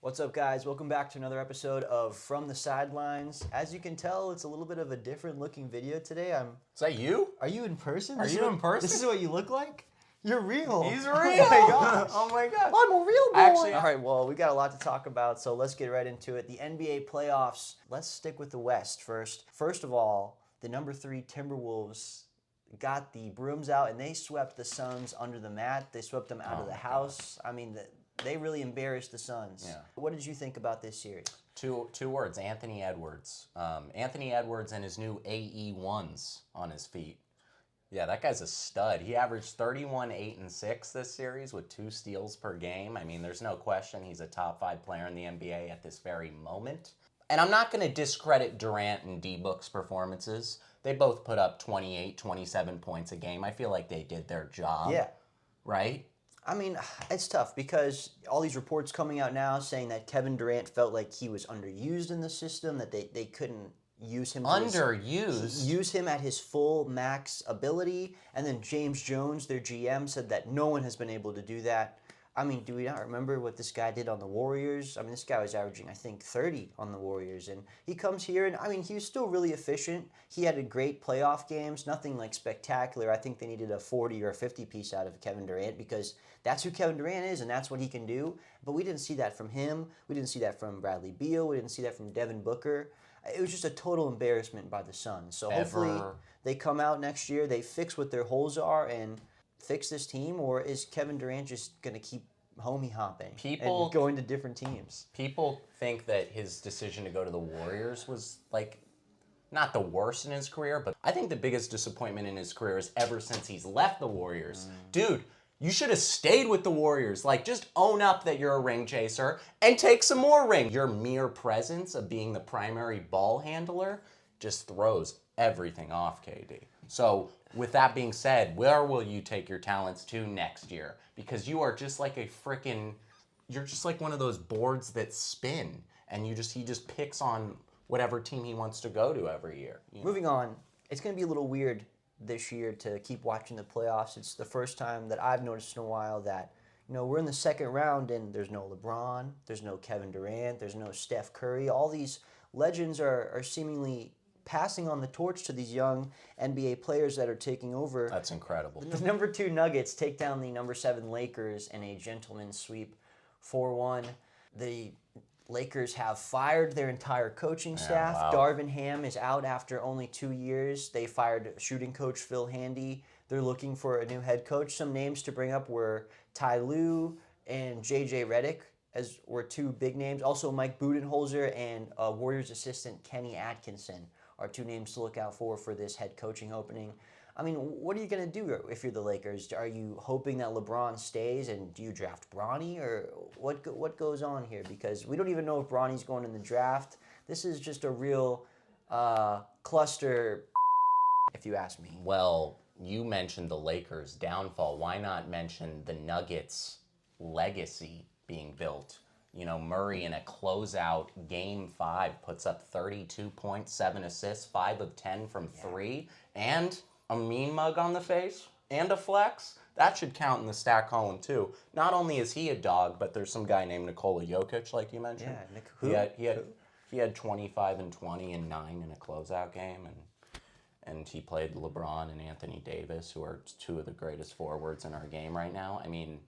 What's up, guys? Welcome back to another episode of From the Sidelines. As you can tell, it's a little bit of a different looking video today. Is that you? Are you in person? Are you in person? This is what you look like? You're real. He's real. Oh my gosh. Oh my gosh. I'm a real boy. Actually, all right, well, we got a lot to talk about, so let's get right into it. The NBA playoffs. Let's stick with the West first. First of all, the number 3 Timberwolves got the brooms out, and they swept the Suns under the mat. They swept them out of the house. I mean, they really embarrassed the Suns. Yeah. What did you think about this series? Two words, Anthony Edwards. Anthony Edwards and his new AE1s on his feet. Yeah, that guy's a stud. He averaged 31, 8, and 6 this series with 2 steals per game. I mean, there's no question he's a top 5 player in the NBA at this very moment. And I'm not going to discredit Durant and D-Book's performances. They both put up 28, 27 points a game. I feel like they did their job. Yeah. Right? I mean, it's tough because all these reports coming out now saying that Kevin Durant felt like he was underused in the system, that they couldn't use him. Use him at his full max ability. And then James Jones, their GM, said that no one has been able to do that. I mean, do we not remember what this guy did on the Warriors? I mean, this guy was averaging, I think, 30 on the Warriors. And he comes here, and I mean, he was still really efficient. He had a great playoff games, nothing like spectacular. I think they needed a 40 or a 50 piece out of Kevin Durant because that's who Kevin Durant is, and that's what he can do. But we didn't see that from him. We didn't see that from Bradley Beal. We didn't see that from Devin Booker. It was just a total embarrassment by the Suns. So hopefully they come out next year, they fix what their holes are, and fix this team, or is Kevin Durant just going to keep homie hopping and going to different teams? People think that his decision to go to the Warriors was like not the worst in his career, but I think the biggest disappointment in his career is ever since he's left the Warriors. Dude, you should have stayed with the Warriors. Like, just own up that you're a ring chaser and take some more rings. Your mere presence of being the primary ball handler just throws everything off, KD. So, with that being said, where will you take your talents to next year? Because you are just like you're just like one of those boards that spin, and he just picks on whatever team he wants to go to every year. You know? Moving on, it's going to be a little weird this year to keep watching the playoffs. It's the first time that I've noticed in a while that, we're in the second round and there's no LeBron, there's no Kevin Durant, there's no Steph Curry. All these legends are seemingly passing on the torch to these young NBA players that are taking over. That's incredible. The number 2 Nuggets take down the number 7 Lakers in a gentleman's sweep 4-1. The Lakers have fired their entire coaching staff. Wow. Darvin Ham is out after only 2 years. They fired shooting coach Phil Handy. They're looking for a new head coach. Some names to bring up were Ty Lue and J.J. Redick, as were 2 big names. Also, Mike Budenholzer and Warriors assistant Kenny Atkinson are 2 names to look out for this head coaching opening. I mean, what are you going to do if you're the Lakers? Are you hoping that LeBron stays, and do you draft Bronny, or what goes on here? Because we don't even know if Bronny's going in the draft. This is just a real cluster, if you ask me. Well, you mentioned the Lakers' downfall. Why not mention the Nuggets' legacy being built? Murray in a closeout Game 5 puts up 32 points, 7 assists, 5 of 10 from 3, and a mean mug on the face, and a flex. That should count in the stat column, too. Not only is he a dog, but there's some guy named Nikola Jokic, like you mentioned. Yeah, He had 25 and 20 and 9 in a closeout game, and he played LeBron and Anthony Davis, who are 2 of the greatest forwards in our game right now. I mean,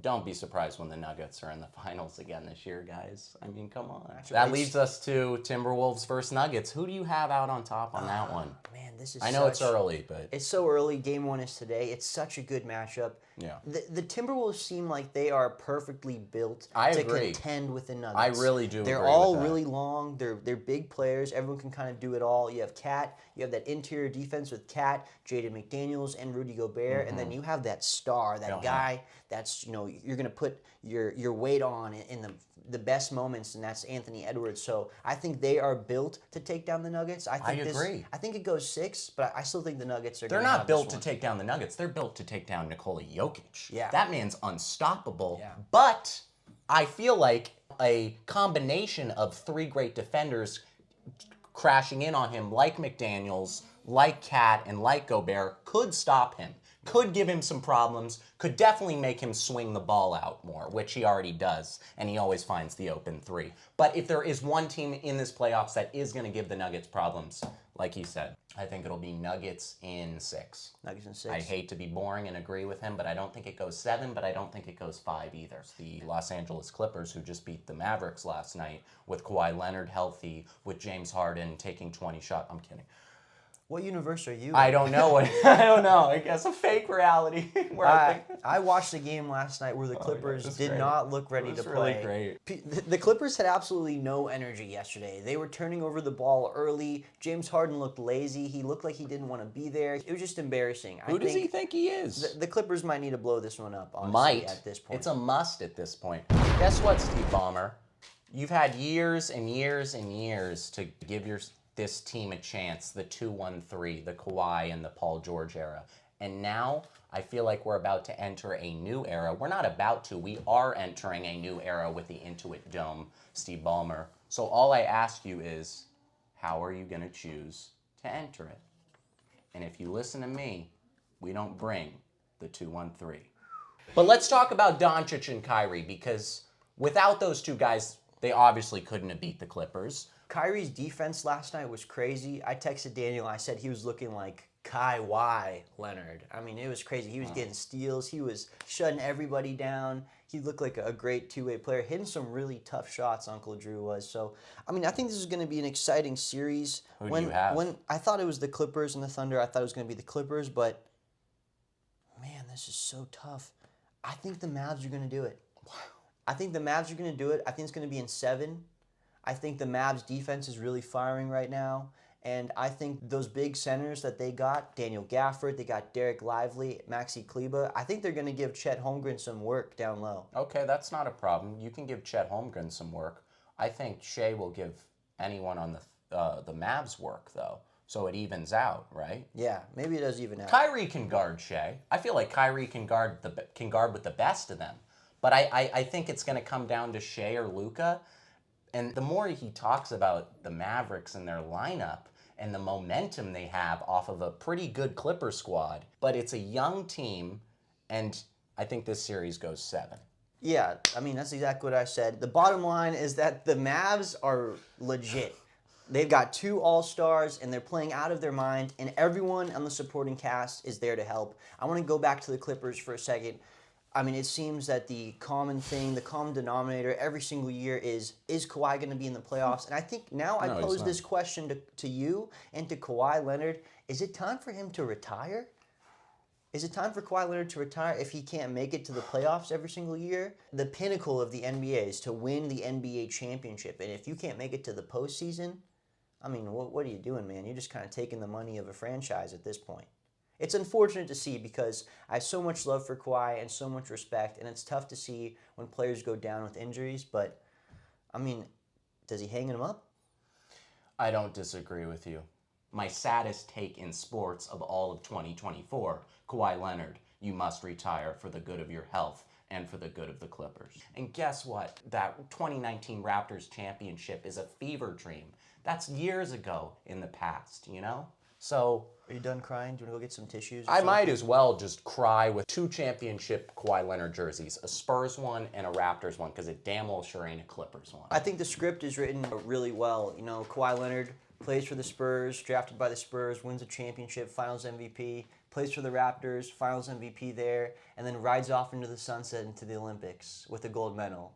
don't be surprised when the Nuggets are in the finals again this year, guys. I mean, come on. That leads us to Timberwolves versus Nuggets. Who do you have out on top on that one? Man, I know it's early, but it's so early. Game 1 is today. It's such a good matchup. Yeah. The Timberwolves seem like they are perfectly built to contend with the Nuggets. I really do. They're agree all with that. really long. They're big players. Everyone can kind of do it all. You have Cat. You have that interior defense with Cat, Jaden McDaniels, and Rudy Gobert, and then you have that star, that guy that's you're gonna put your weight on in the best moments, and that's Anthony Edwards. So I think they are built to take down the Nuggets. I agree. I think it goes 6, but I still think the Nuggets are. They're not built to take down the Nuggets. They're built to take down Nikola Jokic. Yeah. That man's unstoppable. Yeah. But I feel like a combination of 3 great defenders crashing in on him, like McDaniels, like Cat, and like Gobert, could stop him. could give him some problems, could definitely make him swing the ball out more, which he already does, and he always finds the open three. But if there is one team in this playoffs that is going to give the Nuggets problems, like he said, I think it'll be Nuggets in 6. Nuggets in 6. I hate to be boring and agree with him, but I don't think it goes 7, but I don't think it goes 5 either. It's the Los Angeles Clippers, who just beat the Mavericks last night with Kawhi Leonard healthy, with James Harden taking 20 shots. I'm kidding. What universe are you in? I don't know. I don't know. I guess a fake reality. Where I watched the game last night where the Clippers did not look ready to play. Really great. The Clippers had absolutely no energy yesterday. They were turning over the ball early. James Harden looked lazy. He looked like he didn't want to be there. It was just embarrassing. Who does he think he is? The Clippers might need to blow this one up, honestly, at this point. It's a must at this point. Guess what, Steve Ballmer? You've had years and years and years to give this team a chance, the 2-1-3, the Kawhi and the Paul George era. And now I feel like we're about to enter a new era. We're not about to. We are entering a new era with the Intuit Dome, Steve Ballmer. So all I ask you is, how are you going to choose to enter it? And if you listen to me, we don't bring the 2-1-3. But let's talk about Doncic and Kyrie, because without those two guys, they obviously couldn't have beat the Clippers. Kyrie's defense last night was crazy. I texted Daniel. I said he was looking like Kawhi Leonard. I mean, it was crazy. He was getting steals. He was shutting everybody down. He looked like a great two-way player, hitting some really tough shots, Uncle Drew was. So, I mean, I think this is going to be an exciting series. Who do you have? When I thought it was the Clippers and the Thunder, I thought it was going to be the Clippers, but, man, this is so tough. I think the Mavs are going to do it. Wow. I think the Mavs are going to do it. I think it's going to be in 7. I think the Mavs defense is really firing right now. And I think those big centers that they got, Daniel Gafford, they got Derek Lively, Maxi Kleba, I think they're going to give Chet Holmgren some work down low. Okay, that's not a problem. You can give Chet Holmgren some work. I think Shea will give anyone on the Mavs work, though. So it evens out, right? Yeah, maybe it does even out. Kyrie can guard Shea. I feel like Kyrie can guard with the best of them. But I think it's going to come down to Shea or Luka. And the more he talks about the Mavericks and their lineup and the momentum they have off of a pretty good Clipper squad, but it's a young team, and I think this series goes 7. Yeah, I mean, that's exactly what I said. The bottom line is that the Mavs are legit. They've got 2 All-Stars, and they're playing out of their mind, and everyone on the supporting cast is there to help. I want to go back to the Clippers for a second. I mean, it seems that the common thing, the common denominator every single year is Kawhi going to be in the playoffs? And I think now I pose this question to you and to Kawhi Leonard. Is it time for him to retire? Is it time for Kawhi Leonard to retire if he can't make it to the playoffs every single year? The pinnacle of the NBA is to win the NBA championship. And if you can't make it to the postseason, I mean, what are you doing, man? You're just kind of taking the money of a franchise at this point. It's unfortunate to see because I have so much love for Kawhi and so much respect, and it's tough to see when players go down with injuries, but, I mean, does he hang him up? I don't disagree with you. My saddest take in sports of all of 2024, Kawhi Leonard, you must retire for the good of your health and for the good of the Clippers. And guess what? That 2019 Raptors championship is a fever dream. That's years ago in the past, you know? So, are you done crying? Do you want to go get some tissues? I might as well just cry with 2 championship Kawhi Leonard jerseys, a Spurs one and a Raptors one, because it damn well sure ain't a Clippers one. I think the script is written really well. You know, Kawhi Leonard plays for the Spurs, drafted by the Spurs, wins a championship, Finals MVP, plays for the Raptors, Finals MVP there, and then rides off into the sunset into the Olympics with a gold medal.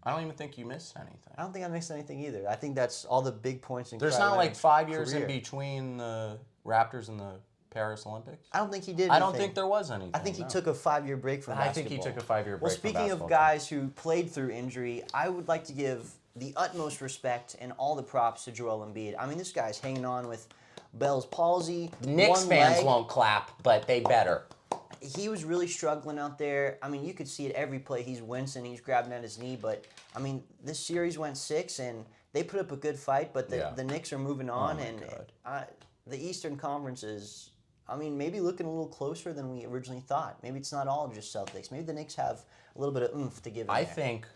I don't even think you missed anything. I don't think I missed anything either. I think that's all the big points in There's Kawhi not like Leonard's 5 years career. in between the Raptors and the Paris Olympics? I don't think he did anything. I don't think there was anything. I think he took a 5-year break from basketball. I think he took a 5-year break Well, from speaking of basketball. guys who played through injury, I would like to give the utmost respect and all the props to Joel Embiid. I mean, this guy's hanging on with Bell's palsy. Knicks fans won't clap, but they better. He was really struggling out there. I mean, you could see it every play. He's wincing, he's grabbing at his knee. But, I mean, this series went 6, and they put up a good fight, but the Knicks are moving on. The Eastern Conference is, I mean, maybe looking a little closer than we originally thought. Maybe it's not all just Celtics. Maybe the Knicks have a little bit of oomph to give in I there. think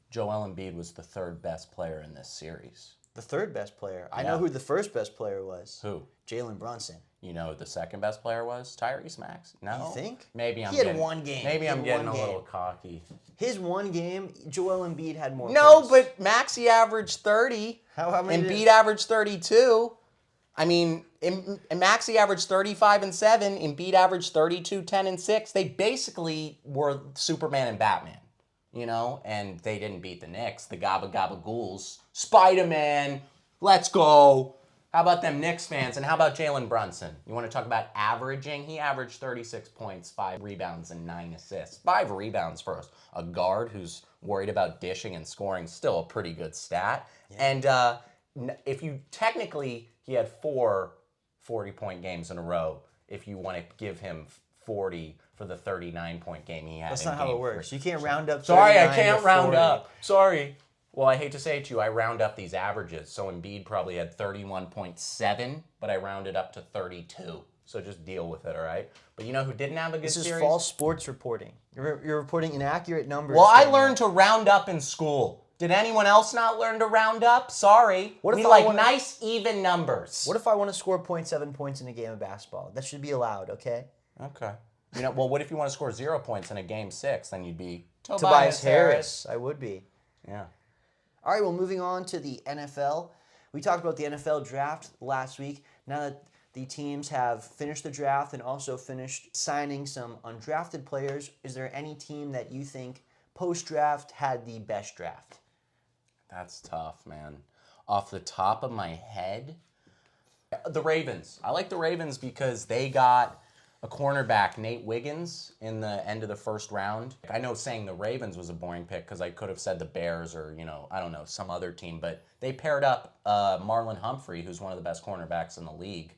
Joel Embiid was the 3rd best player in this series. The third best player. I know who the first best player was. Who? Jalen Brunson. You know who the second best player was? Tyrese Max. No. You think? Maybe I'm He had getting, one game. Maybe I'm getting a little cocky. His one game, Joel Embiid had more No, points. but Maxey averaged 30. How many? Embiid averaged 32. I mean, Maxey averaged 35 and 7. Embiid averaged 32, 10 and 6. They basically were Superman and Batman, you know, and they didn't beat the Knicks. The Gabba Gabba Ghouls. Spider-Man, let's go. How about them Knicks fans? And how about Jalen Brunson? You want to talk about averaging? He averaged 36 points, 5 rebounds, and 9 assists. 5 rebounds for a guard who's worried about dishing and scoring. Still a pretty good stat. Yeah. And if you technically, he had 4 40-point games in a row. If you want to give him 40 for the 39-point game he had. That's not how it works. You can't round up. Sorry, I can't round up. Sorry. Well, I hate to say it to you, I round up these averages. So Embiid probably had 31.7, but I rounded up to 32. So just deal with it, all right? But you know who didn't have a good series? This is false sports reporting. You're reporting inaccurate numbers. Well, I learned to round up in school. Did anyone else not learn to round up? Sorry. We like nice, even numbers. What if I want to score 0.7 points in a game of basketball? That should be allowed, okay? Okay. You know, well, what if you want to score 0 points in a game 6? Then you'd be Tobias Harris. I would be. Yeah. All right, well, moving on to the NFL. We talked about the NFL draft last week. Now that the teams have finished the draft and also finished signing some undrafted players, is there any team that you think post-draft had the best draft? That's tough, man. Off the top of my head, the Ravens. I like the Ravens because they got a cornerback, Nate Wiggins, in the end of the first round. I know saying the Ravens was a boring pick because I could have said the Bears or, you know, I don't know, some other team. But they paired up Marlon Humphrey, who's one of the best cornerbacks in the league,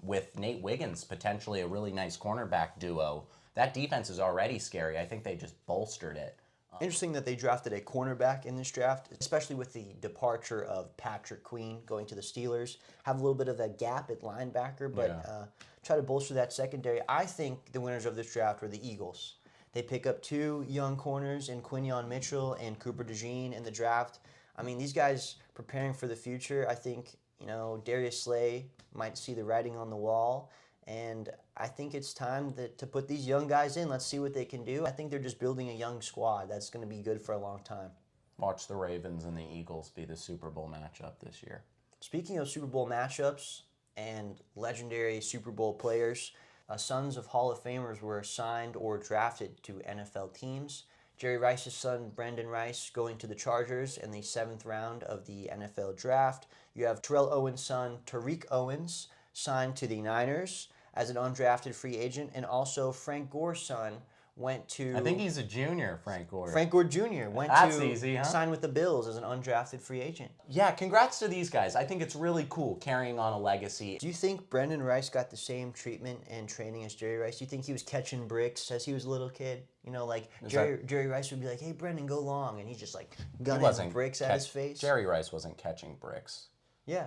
with Nate Wiggins, potentially a really nice cornerback duo. That defense is already scary. I think they just bolstered it. Interesting that they drafted a cornerback in this draft, especially with the departure of Patrick Queen going to the Steelers. Have a little bit of a gap at linebacker, but try to bolster that secondary. I think the winners of this draft were the Eagles. They pick up 2 young corners in Quinyon Mitchell and Cooper DeJean in the draft. I mean, these guys preparing for the future. I think, you know, Darius Slay might see the writing on the wall. And I think it's time to put these young guys in. Let's see what they can do. I think they're just building a young squad that's going to be good for a long time. Watch the Ravens and the Eagles be the Super Bowl matchup this year. Speaking of Super Bowl matchups and legendary Super Bowl players, sons of Hall of Famers were signed or drafted to NFL teams. Jerry Rice's son, Brandon Rice, going to the Chargers in the 7th round of the NFL draft. You have Terrell Owens' son, Tariq Owens, signed to the Niners as an undrafted free agent, and also Frank Gore's son went to... I think he's a junior, Frank Gore. Frank Gore Jr. went to sign with the Bills as an undrafted free agent. Yeah, congrats to these guys. I think it's really cool carrying on a legacy. Do you think Brandon Rice got the same treatment and training as Jerry Rice? Do you think he was catching bricks as he was a little kid? You know, like Jerry Rice would be like, hey, Brandon, go long. And he's just like gunning bricks at his face. Jerry Rice wasn't catching bricks. Yeah.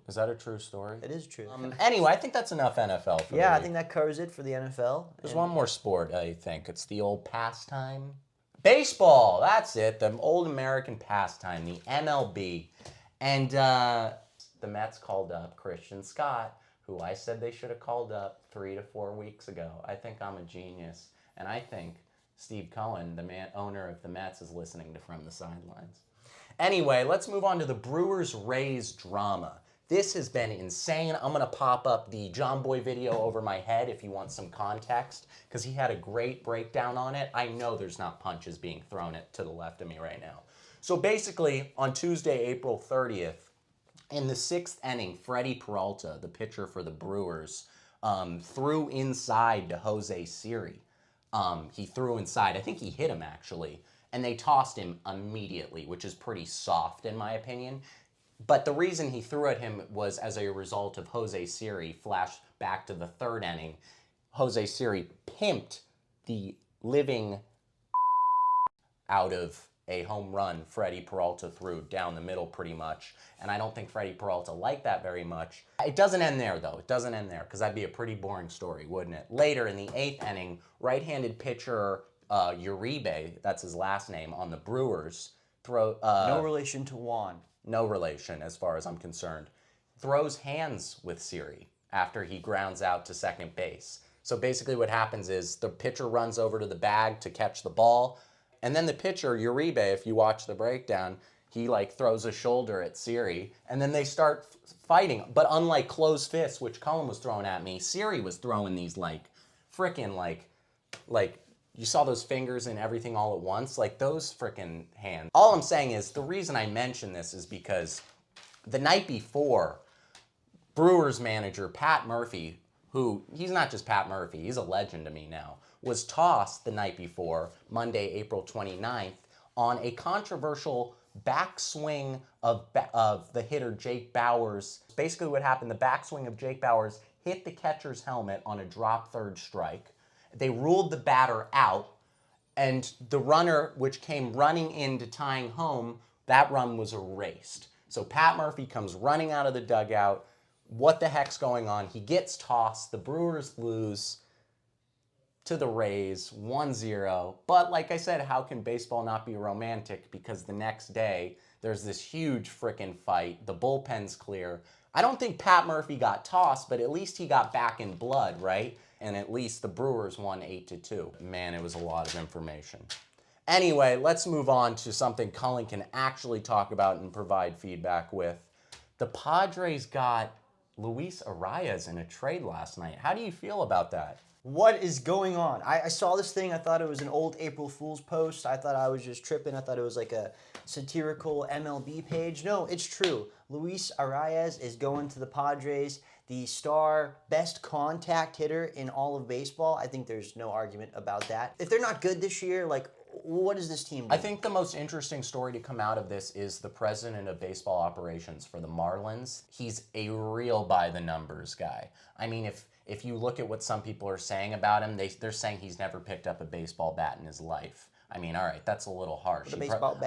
Is that a true story? It is true. Anyway, I think that's enough NFL for I think that covers it for the NFL. There's one more sport, I think. It's the old pastime. Baseball, that's it. The old American pastime, the MLB. And the Mets called up Christian Scott, who I said they should have called up 3 to 4 weeks ago. I think I'm a genius. And I think Steve Cullen, the owner of the Mets, is listening to From the Sidelines. Anyway, let's move on to the Brewers Rays drama. This has been insane. I'm going to pop up the John Boy video over my head if you want some context, because he had a great breakdown on it. I know there's not punches being thrown to the left of me right now. So basically, on Tuesday, April 30th, in the 6th inning, Freddie Peralta, the pitcher for the Brewers, threw inside to Jose Siri. He threw inside. I think he hit him, actually. And they tossed him immediately, which is pretty soft in my opinion. But the reason he threw at him was as a result of Jose Siri flash back to the 3rd inning. Jose Siri pimped the living out of a home run Freddie Peralta threw down the middle pretty much. And I don't think Freddie Peralta liked that very much. It doesn't end there, though. It doesn't end there, because that'd be a pretty boring story, wouldn't it? Later in the 8th inning, right-handed pitcher Uribe, that's his last name, on the Brewers, no relation to Juan. no relation as far as I'm concerned, throws hands with Siri after he grounds out to second base. So basically what happens is the pitcher runs over to the bag to catch the ball, and then the pitcher, Uribe, if you watch the breakdown, he like throws a shoulder at Siri, and then they start fighting. But unlike closed fists, which Cullen was throwing at me, Siri was throwing these like frickin' like you saw those fingers and everything all at once, like those frickin' hands. All I'm saying is the reason I mention this is because the night before, Brewers manager Pat Murphy, who, he's not just Pat Murphy, he's a legend to me now, was tossed the night before, Monday, April 29th, on a controversial backswing of the hitter Jake Bauers. Basically what happened, the backswing of Jake Bauers hit the catcher's helmet on a drop third strike. They ruled the batter out, and the runner, which came running into tying home, that run was erased. So Pat Murphy comes running out of the dugout. What the heck's going on? He gets tossed. The Brewers lose to the Rays 1-0. But like I said, how can baseball not be romantic? Because the next day, there's this huge frickin' fight. The bullpen's clear. I don't think Pat Murphy got tossed, but at least he got back in blood, right? And at least the Brewers won 8-2. Man, it was a lot of information. Anyway, let's move on to something Cullen can actually talk about and provide feedback with. The Padres got Luis Arraez in a trade last night. How do you feel about that? What is going on? I saw this thing. I thought it was an old April Fool's post. I thought I was just tripping. I thought it was like a satirical MLB page. No, it's true. Luis Arraez is going to the Padres, the star best contact hitter in all of baseball. I think there's no argument about that. If they're not good this year, like, what is this team doing? I think the most interesting story to come out of this is the president of baseball operations for the Marlins. He's a real by-the-numbers guy. I mean, if you look at what some people are saying about him, they're saying he's never picked up a baseball bat in his life. I mean, all right, that's a little harsh.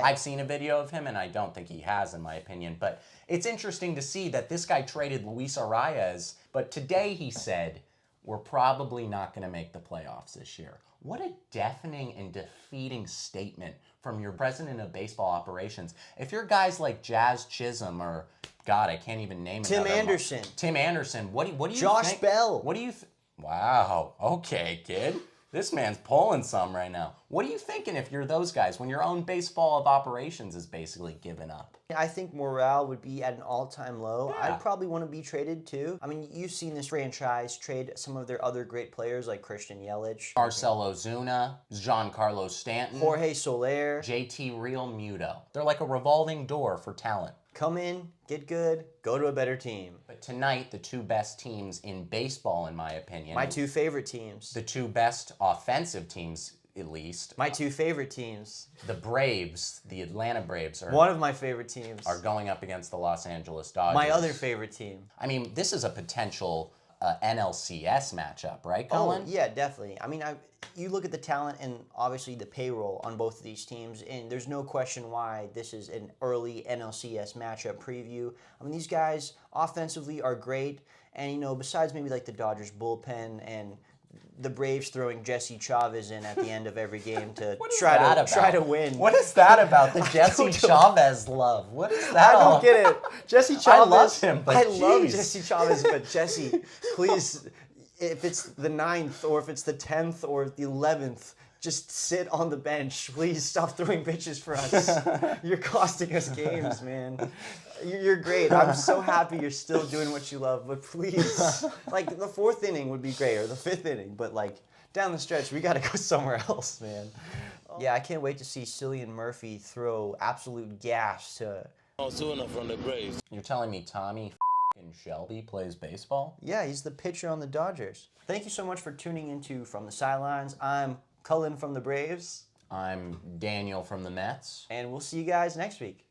I've seen a video of him, and I don't think he has, in my opinion. But it's interesting to see that this guy traded Luis Arraez, but today he said, we're probably not going to make the playoffs this year. What a deafening and defeating statement from your president of baseball operations. If you're guys like Jazz Chisholm or, God, I can't even name Tim Anderson. Tim Anderson. What do you think? Josh Bell. What do you Wow. Okay, kid. This man's pulling some right now. What are you thinking if you're those guys when your own baseball of operations is basically given up? I think morale would be at an all-time low. Yeah. I'd probably want to be traded too. I mean, you've seen this franchise trade some of their other great players like Christian Yelich, Marcell Ozuna, Giancarlo Stanton, Jorge Soler, JT Real Muto. They're like a revolving door for talent. Come in, get good, go to a better team. But tonight, the two best teams in baseball, in my opinion. My two favorite teams. The two best offensive teams, at least. My two favorite teams. The Braves, the Atlanta Braves, one of my favorite teams, are going up against the Los Angeles Dodgers. My other favorite team. I mean, this is a potential NLCS matchup, right, Cullen? Oh, yeah, definitely. I mean, you look at the talent and obviously the payroll on both of these teams, and there's no question why this is an early NLCS matchup preview. I mean, these guys offensively are great, and, you know, besides maybe like the Dodgers bullpen and the Braves throwing Jesse Chavez in at the end of every game to try to win. What is that about the Jesse Chavez love? What is that? I don't get it. Jesse Chavez. I love him, but I love Jesse Chavez, but Jesse, please, if it's the 9th or if it's the 10th or the 11th, just sit on the bench. Please stop throwing pitches for us. You're costing us games, man. You're great. I'm so happy you're still doing what you love, but please, like the 4th inning would be great, or the 5th inning, but like down the stretch, we got to go somewhere else, man. Yeah, I can't wait to see Cillian Murphy throw absolute gas to... Ozuna from the Braves. You're telling me Tommy Shelby plays baseball? Yeah, he's the pitcher on the Dodgers. Thank you so much for tuning into From the Sidelines. I'm Cullen from the Braves. I'm Daniel from the Mets. And we'll see you guys next week.